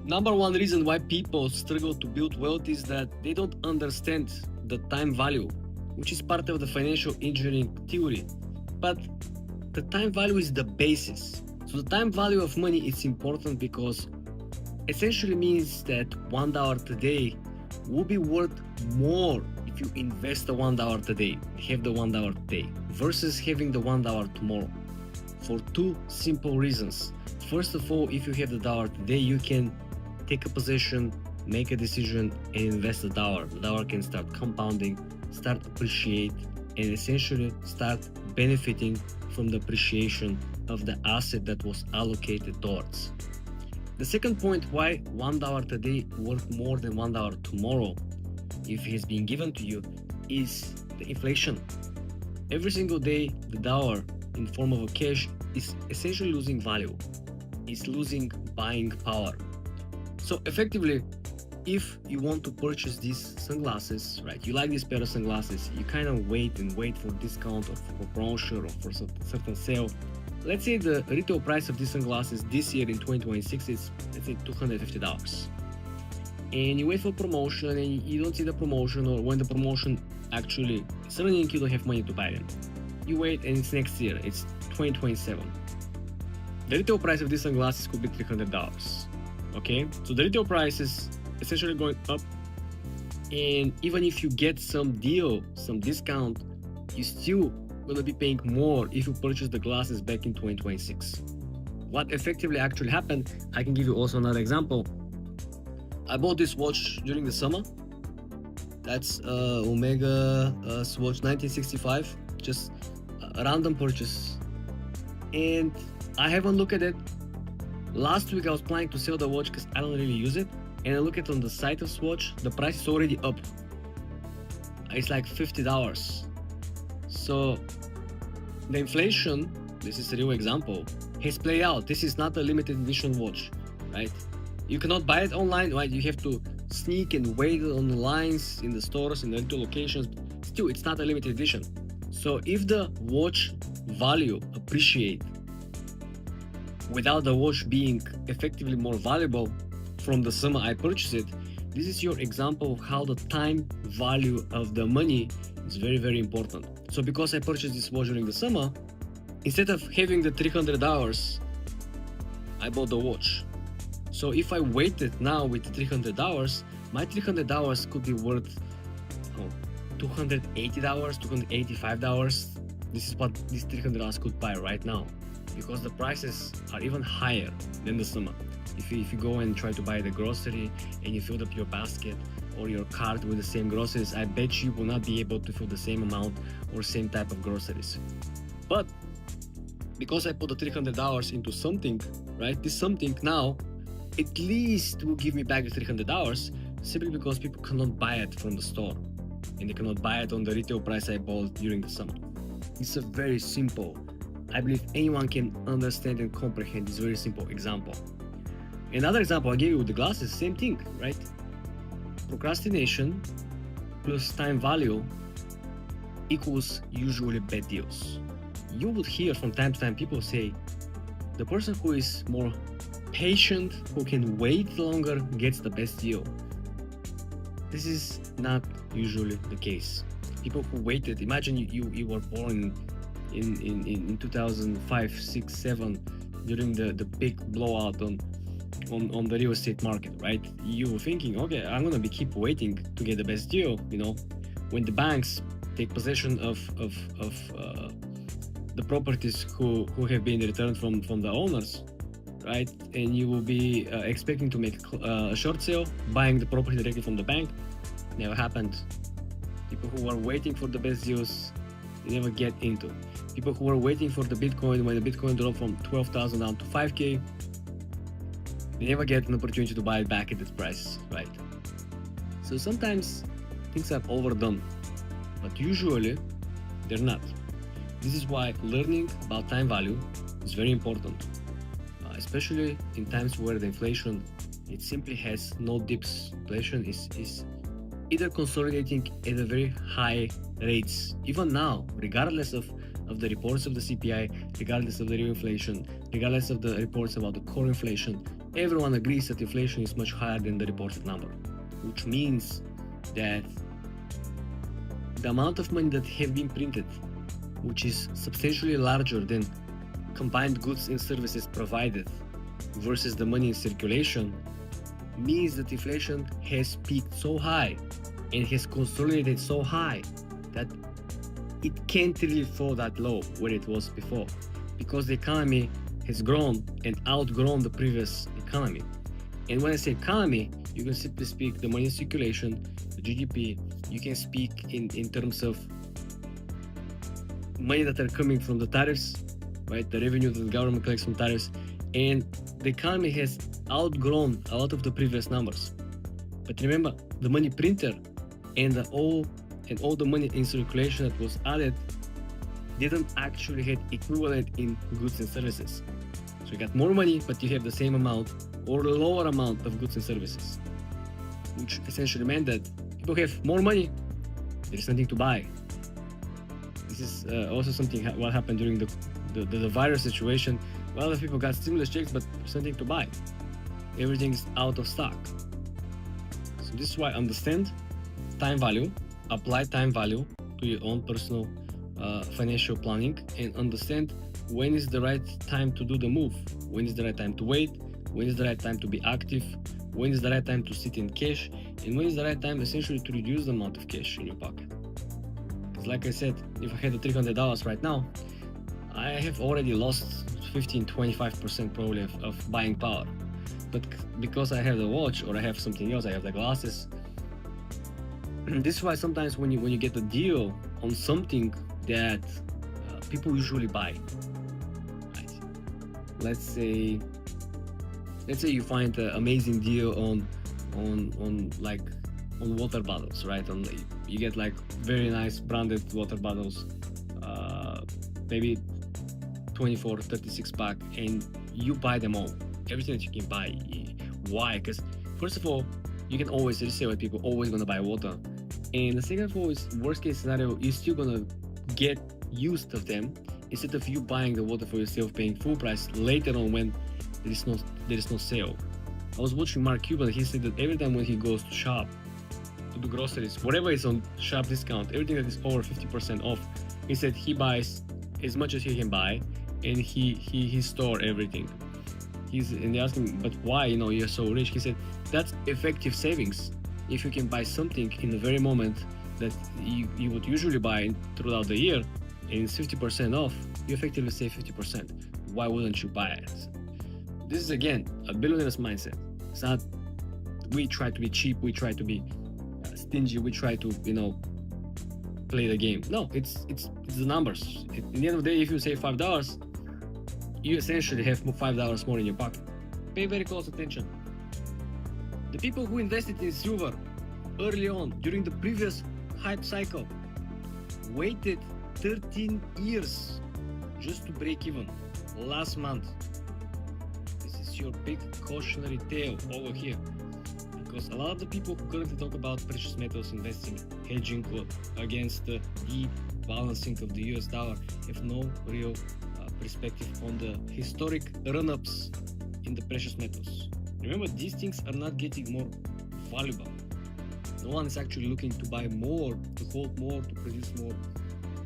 Number one reason why people struggle to build wealth is that they don't understand the time value, which is part of the financial engineering theory. But the time value is the basis. So the time value of money is important because essentially means that $1 today will be worth more if you invest the $1 today, have the $1 today, versus having the $1 tomorrow. For two simple reasons. First of all, if you have the dollar today, you can take a position, make a decision, and invest the dollar. The dollar can start compounding, start appreciate, and essentially start benefiting from the appreciation of the asset that was allocated towards. The second point why $1 today worth more than $1 tomorrow, if it has been given to you, is the inflation. Every single day, the dollar in form of a cash is essentially losing value. It's losing buying power. So effectively, if you want to purchase these sunglasses, right, you like this pair of sunglasses, you kind of wait for discount or for promotion or for certain sale. Let's say the retail price of these sunglasses this year in 2026 is, let's say, $250. And you wait for promotion and you don't see the promotion, or when the promotion actually is running, you don't have money to buy them. You wait and it's next year, it's 2027. The retail price of these sunglasses could be $300. Okay, so the retail price is essentially going up, and even if you get some deal, some discount, you still gonna be paying more if you purchase the glasses back in 2026. What effectively actually happened, I can give you also another example. I bought this watch during the summer. That's Omega Swatch 1965, just a random purchase, and I haven't looked at it. Last week I was planning to sell the watch because I don't really use it, and I look at on the site of Swatch, the price is already up. It's like $50. So the inflation, this is a real example, has played out. This is not a limited edition watch, right? You cannot buy it online, right? You have to sneak and wait on the lines in the stores, in the retail locations. Still, it's not a limited edition. So if the watch value appreciate without the watch being effectively more valuable from the summer I purchased it, this is your example of how the time value of the money is very, very important. So because I purchased this watch during the summer, instead of having the $300, I bought the watch. So if I waited now with the $300, my $300 could be worth $280, $285. This is what this $300 could buy right now, because the prices are even higher than the summer. If you go and try to buy the grocery and you fill up your basket or your cart with the same groceries, I bet you will not be able to fill the same amount or same type of groceries. But because I put the $300 into something, right, this something now at least will give me back the $300, simply because people cannot buy it from the store and they cannot buy it on the retail price I bought during the summer. It's a very simple, I believe anyone can understand and comprehend this very simple example. Another example I gave you with the glasses, same thing, right? Procrastination plus time value equals usually bad deals. You would hear from time to time people say, the person who is more patient, who can wait longer, gets the best deal. This is not usually the case. People who waited, imagine you were born in 2005, 6, 7, during the big blowout on the real estate market, right? You were thinking, okay, I'm gonna keep waiting to get the best deal. You know, when the banks take possession of the properties who have been returned from the owners, right? And you will be expecting to make a short sale, buying the property directly from the bank. Never happened. People who are waiting for the best deals, they never get into. People who are waiting for the Bitcoin, when the Bitcoin dropped from 12,000 down to 5K, they never get an opportunity to buy it back at this price, right? So sometimes things are overdone, but usually they're not. This is why learning about time value is very important, especially in times where the inflation, it simply has no dips. Inflation is either consolidating at a very high rates, even now, regardless of the reports of the CPI, regardless of the real inflation, regardless of the reports about the core inflation, everyone agrees that inflation is much higher than the reported number, which means that the amount of money that have been printed, which is substantially larger than combined goods and services provided versus the money in circulation, means that inflation has peaked so high and has consolidated so high that it can't really fall that low where it was before, because the economy has grown and outgrown the previous economy. And when I say economy, you can simply speak the money in circulation, the GDP. You can speak in terms of money that are coming from the tariffs, right? The revenue that the government collects from tariffs. And the economy has outgrown a lot of the previous numbers. But remember, the money printer and all the money in circulation that was added didn't actually have equivalent in goods and services. So you got more money, but you have the same amount or lower amount of goods and services, which essentially meant that people have more money, there's nothing to buy. This is also something what happened during the virus situation. A lot of people got stimulus checks, but there's nothing to buy. Everything is out of stock. So this is why understand time value, apply time value to your own personal financial planning, and understand when is the right time to do the move, when is the right time to wait, when is the right time to be active, when is the right time to sit in cash, and when is the right time essentially to reduce the amount of cash in your pocket. Because like I said, if I had the $300 right now, I have already lost 15-25% probably of buying power. But because I have the watch or I have something else, I have the glasses. This is why sometimes when you get a deal on something that people usually buy, right? Let's say you find an amazing deal on water bottles, right? You get like very nice branded water bottles, maybe 24, 36 pack, and you buy them all, everything that you can buy. Why? Because first of all, you can always say what people always gonna buy water, and the second of all is worst case scenario, you're still gonna get used of them instead of you buying the water for yourself, paying full price later on when there is no sale. I was watching Mark Cuban. He said that every time when he goes to shop, to do groceries, whatever is on sharp discount, everything that is over 50% off, he said he buys as much as he can buy, and he store everything. And they asked him, but why? You're so rich. He said that's effective savings. If you can buy something in the very moment that you would usually buy throughout the year, and it's 50% off, you effectively save 50%. Why wouldn't you buy it? This is again a billionaire's mindset. It's not we try to be cheap, we try to be stingy, we try to play the game. No, it's the numbers. At the end of the day, if you save $5, you essentially have $5 more in your pocket. Pay very close attention. The people who invested in silver early on during the previous hype cycle waited 13 years just to break even last month. This is your big cautionary tale over here, because a lot of the people who currently talk about precious metals investing, hedging against the debalancing of the US dollar have no real perspective on the historic run-ups in the precious metals. Remember, these things are not getting more valuable. No one is actually looking to buy more, to hold more, to produce more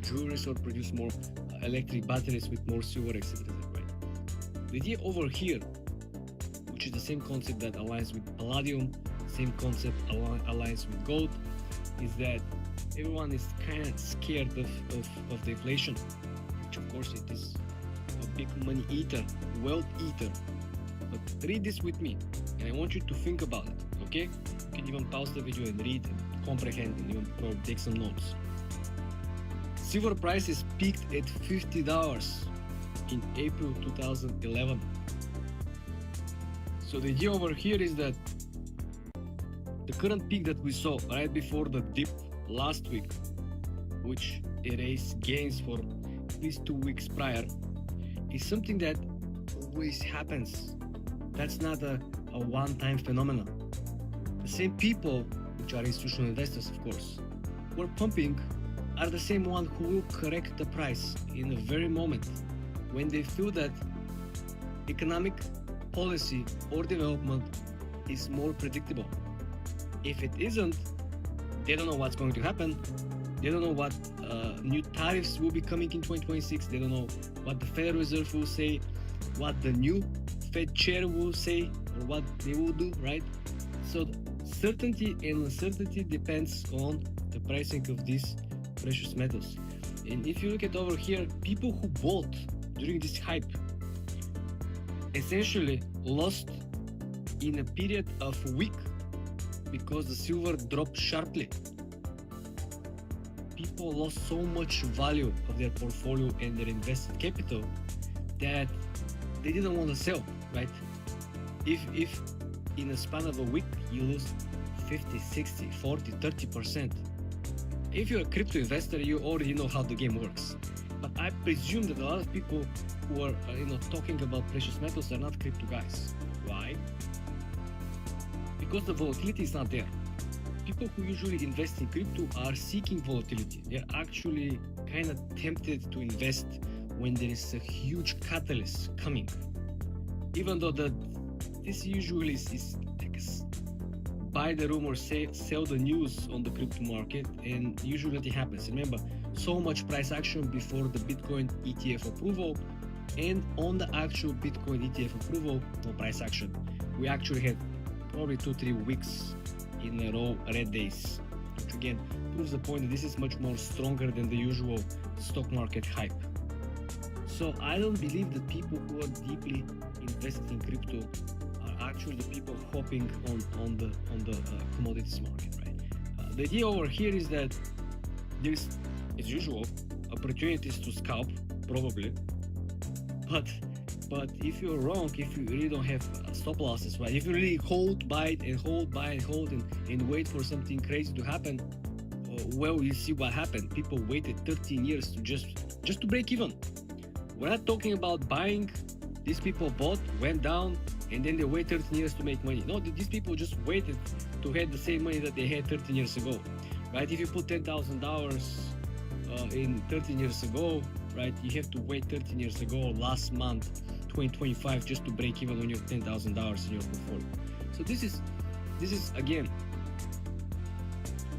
jewelry or produce more electric batteries with more silver, etc. Right? The idea over here, which is the same concept that aligns with palladium, same concept aligns with gold, is that everyone is kind of scared of the inflation, which of course it is a big money eater, wealth eater. But read this with me, and I want you to think about it, okay? You can even pause the video and read and comprehend and even probably take some notes. Silver prices peaked at $50 in April 2011. So the idea over here is that the current peak that we saw right before the dip last week, which erased gains for at least 2 weeks prior, is something that always happens. That's not a one-time phenomenon. The same people, which are institutional investors of course, who are pumping are the same one who will correct the price in the very moment when they feel that economic policy or development is more predictable. If it isn't, they don't know what's going to happen. They don't know what new tariffs will be coming in 2026. They don't know what the Federal Reserve will say, what the new Fed chair will say, or what they will do, right? So certainty and uncertainty depends on the pricing of these precious metals. And if you look at over here, people who bought during this hype essentially lost in a period of a week because the silver dropped sharply. People lost so much value of their portfolio and their invested capital that they didn't want to sell, right? If in a span of a week you lose 50, 60, 40, 30%, if you're a crypto investor, you already know how the game works. But I presume that a lot of people who are talking about precious metals are not crypto guys. Why? Because the volatility is not there. People who usually invest in crypto are seeking volatility. They're actually kind of tempted to invest when there is a huge catalyst coming. Even though this usually is like buy the rumor, sell the news on the crypto market, and usually it happens. Remember, so much price action before the Bitcoin ETF approval, and on the actual Bitcoin ETF approval, no price action. We actually had probably 2-3 weeks in a row red days, which again proves the point that this is much more stronger than the usual stock market hype. So I don't believe that people who are deeply invested in crypto are actually the people hopping on the commodities market, right? The idea over here is that there's, as usual, opportunities to scalp, probably, but if you're wrong, if you really don't have stop losses, right? If you really buy and wait for something crazy to happen, well, you see what happened. People waited 13 years to just to break even. We're not talking about buying. These people bought, went down, and then they wait 13 years to make money. No, these people just waited to have the same money that they had 13 years ago, right? If you put $10,000 in 13 years ago, right, you have to wait 13 years ago, last month, 2025, just to break even on your $10,000 in your portfolio. So this is again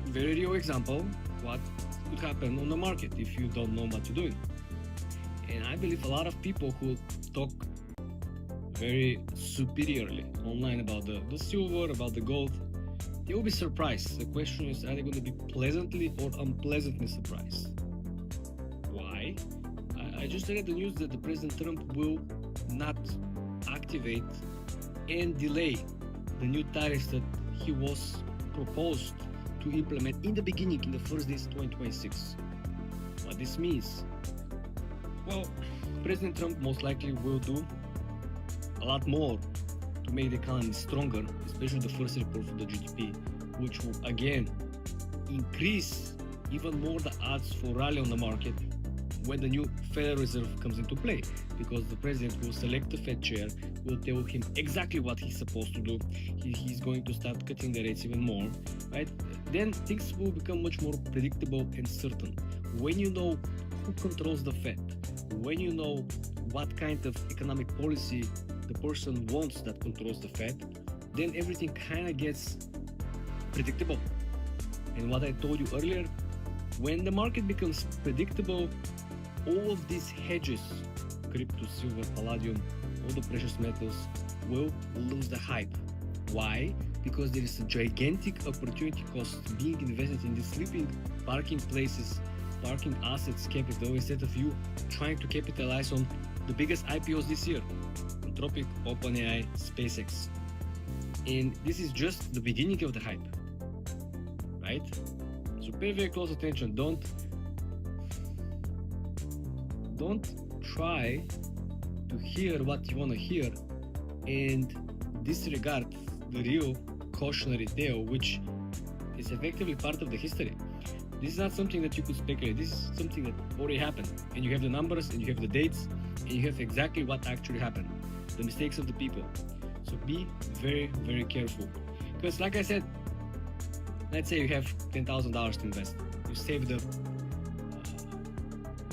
very real example what could happen on the market if you don't know what you're doing. And I believe a lot of people who talk very superiorly online about the silver, about the gold, they will be surprised. The question is, are they going to be pleasantly or unpleasantly surprised? Why? I just read the news that the President Trump will not activate and delay the new tariffs that he was proposed to implement in the beginning, in the first days of 2026. What this means? Well, President Trump most likely will do a lot more to make the economy stronger, especially the first report for the GDP, which will again increase even more the odds for rally on the market when the new Federal Reserve comes into play, because the president will select the Fed chair, will tell him exactly what he's supposed to do. He's going to start cutting the rates even more, right? Then things will become much more predictable and certain. When you know who controls the Fed, when you know what kind of economic policy the person wants that controls the Fed, then everything kind of gets predictable. And what I told you earlier, when the market becomes predictable, all of these hedges, crypto, silver, palladium, all the precious metals, will lose the hype. Why? Because there is a gigantic opportunity cost being invested in these sleeping parking places, parking assets, capital, instead of you trying to capitalize on the biggest IPOs this year: Anthropic, OpenAI, SpaceX. And this is just the beginning of the hype, right? So pay very close attention. Don't try to hear what you want to hear and disregard the real cautionary tale, which is effectively part of the history. This is not something that you could speculate. This is something that already happened, and you have the numbers, and you have the dates, and you have exactly what actually happened, the mistakes of the people. So be very, very careful, because like I said, let's say you have $10,000 to invest. You save the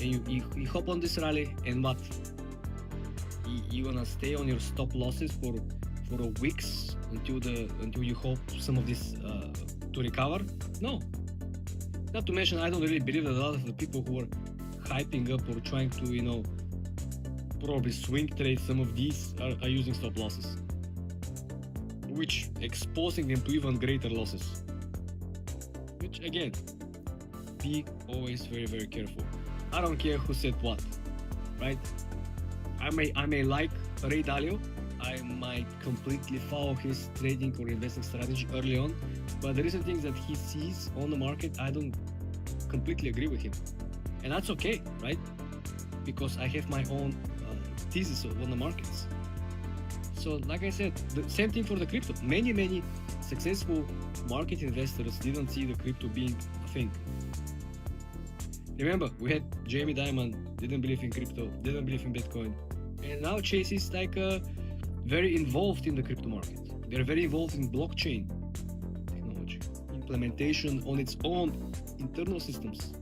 and you hop on this rally, and what? you gonna stay on your stop losses for weeks until you hope some of this to recover? No. Not to mention, I don't really believe that a lot of the people who are hyping up or trying to, probably swing trade some of these are using stop losses, which exposing them to even greater losses. Which again, be always very, very careful. I don't care who said what, right? I may like Ray Dalio. I might completely follow his trading or investing strategy early on, but there is some things that he sees on the market I don't completely agree with him, and that's okay, right? Because I have my own thesis on the markets. So like I said, the same thing for the crypto. Many successful market investors didn't see the crypto being a thing. Remember, we had Jamie Dimon, didn't believe in crypto, didn't believe in Bitcoin, and now Chase is like very involved in the crypto market. They're very involved in blockchain technology, implementation on its own internal systems.